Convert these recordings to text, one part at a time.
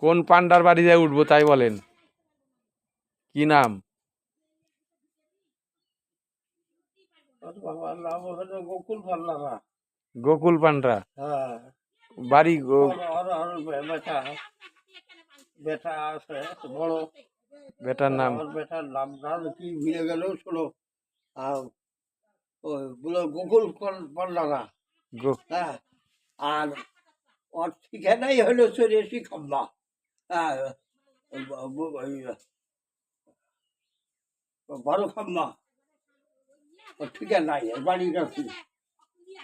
কোন পান্ডার বাড়ি যায় উঠবো তাই বলেন, কি নাম? বাবার নাম হলো গোকুল পান্ডা। গোকুল পান্ডা। হ্যাঁ, বাড়ি বেটা বেটা আছে বড়। বেটার নাম? আমার বেটার নাম কি ভুলে গেল শোনো। বলো গোকুল পান্ডা না। হ্যাঁ, আর ওর ঠিকানাই হলো চুরেশি খাম্বা। হ্যাঁ, 12 খাম্বা ওর ঠিকানাই, বাড়ির কাছে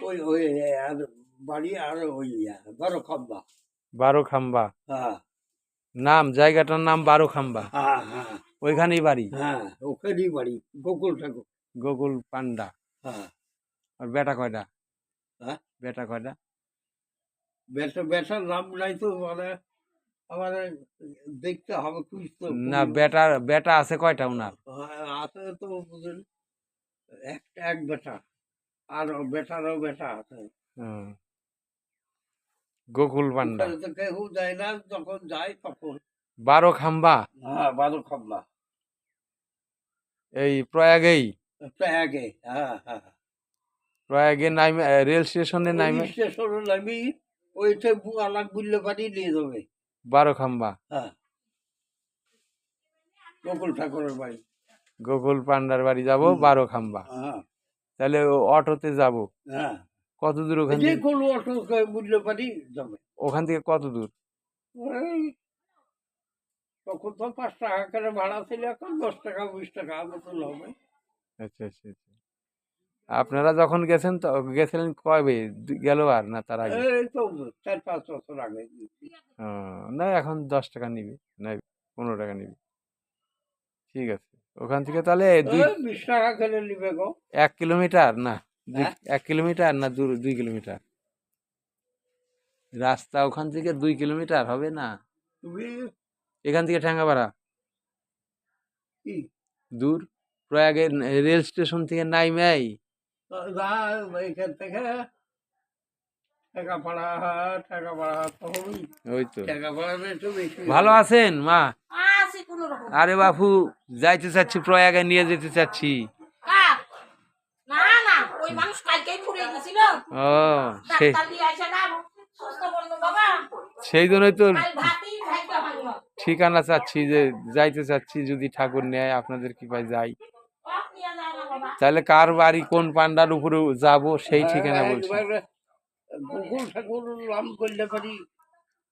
ওই ওই আর বাড়ি আর ওই 12 খাম্বা। 12 খাম্বা। হ্যাঁ, নাম জায়গাটার নাম 12 খাম্বা। হ্যাঁ হ্যাঁ ওইখানেই বাড়ি? হ্যাঁ, ওখানেই বাড়ি গোকুল ঠাকুর। গোকুল পান্ডা। হ্যাঁ। আর বেটা কয়টা? হ্যাঁ, বেটা কয়টা? বেটার নাম নাই তো, মানে আমার দেখতে হবে, খুঁজতে না, বেটা আছে কয়টা উনার? আছে তো বুঝলেন, এক বেটা, আর বেটারও বেটা আছে। গোকুল পান্ডা। তো কেউ যায় না, যখন যায় তখন। 12 খাম্বা। হ্যাঁ, 12 খাম্বা। এই প্রয়াগেই? প্রয়াগে। হ্যাঁ হ্যাঁ, প্রয়াগে নাইমে রেল স্টেশনে নাইমে স্টেশনে নামি ওইতে আলাক বুঝলে পারি নিয়ে যাবে। 12 খাম্বা। হ্যাঁ, গোকুল ঠাকুরের বাড়ি। গোকুল পান্ডার বাড়ি যাব 12 খাম্বা। হ্যাঁ তাহলে অটোতে যাব? হ্যাঁ, কত দূর ওখান যে থেকে? কোনো অটো বুঝলে পারি যাবে। ওখান থেকে কত দূর? ওই তখন তো 5 টাকা করে ভাড়া ছিল, এখন 10 টাকা 20 টাকা মতন হবে। আচ্ছা আচ্ছা আচ্ছা। আপনারা যখন গেছেন তো গেছিলেন কবে? গেল আর না তার আগে? এই তো 4-5 বছর আগে। ও, না এখন 10 টাকা নিবে, না 15 টাকা নিবে। ঠিক আছে, ওখান থেকে তাহলে 20 টাকা করে নিবে গো। 1 কিলোমিটার না হ্যাঁ? 1 কিলোমিটার না 2 কিলোমিটার রাস্তা? ওখান থেকে 2 কিলোমিটার হবে না? তুমি এখান থেকে ঠ্যাঙ্গাপাড়া কি দূর? প্রয়াগে রেল স্টেশন থেকে নাইমেই এখান থেকে টাকাপাড়া তো হবেই। ওই তো। টাকাপাড়াটা একটু বেশি। ভালো আছেন মা? আরে বাপু, যাইতে চাচ্ছি, প্রয়াগে নিয়ে যেতে চাচ্ছি। ও, সেই জন্যই তো ঠিকানা চাচ্ছি, যে যাইতে চাচ্ছি, যদি ঠাকুর নেয় আপনাদের কৃপায় যাই। তাহলে কার বাড়ি কোন পান্ডার উপরে যাব সেই ঠিকানা বলছি। গোকুল ঠাকুর নাম করলে পারি।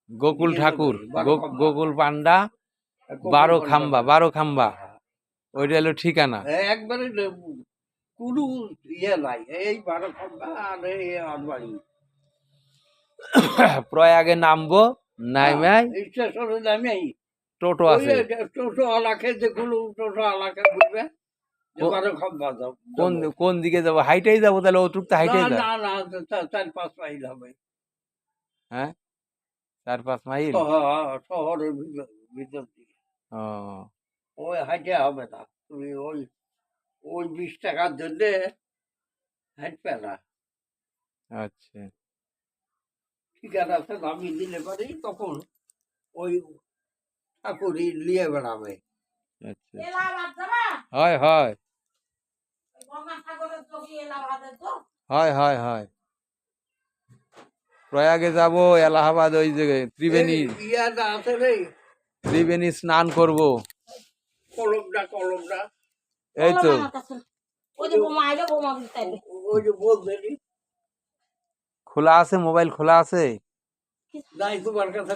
গোকুল ঠাকুর, গোকুল পান্ডা, 12 খাম্বা। 12 খাম্বা ওইটা হলো ঠিকানা। একবারে কোনো ইয়ে নাই, এই 12 খাম্বা আর এই বাড়ি। প্রয়াগে নামবো, নাইমাই স্টেশনে নামে টোটো আছে। টোটো আলাকে, যেগুলো টোটো আলাকে বুঝবে 12 খাম্বা যাও। কোন দিকে যাবো? হাইটেই যাবো তাহলে? ওটুক তো হাইটেই না যায়। না, 4-5 মাইল হবে। হ্যাঁ, 4-5 মাইল শহরের ভিতর দিকে। ও, ওই হাইটে হবে না, তুমি ওই ওই 20 টাকার জন্য হাঁটবে না। আচ্ছা। ঠিকানা আছে, নামিয়ে দিলে পারি, তখন ওই ঠাকুরই নিয়ে বেড়াবে। আচ্ছা, হয় হয় হয় হয় হয়। প্রয়াগে যাব, এলাহাবাদ, ওই জায়গায় ত্রিবেণী, ইয়াটা আছে রে, ত্রিবেণী স্নান করব। কলমটা এই তো। ওই যে বলতে খোলা আছে? মোবাইল খোলা আছে? নাই তোমার কাছে?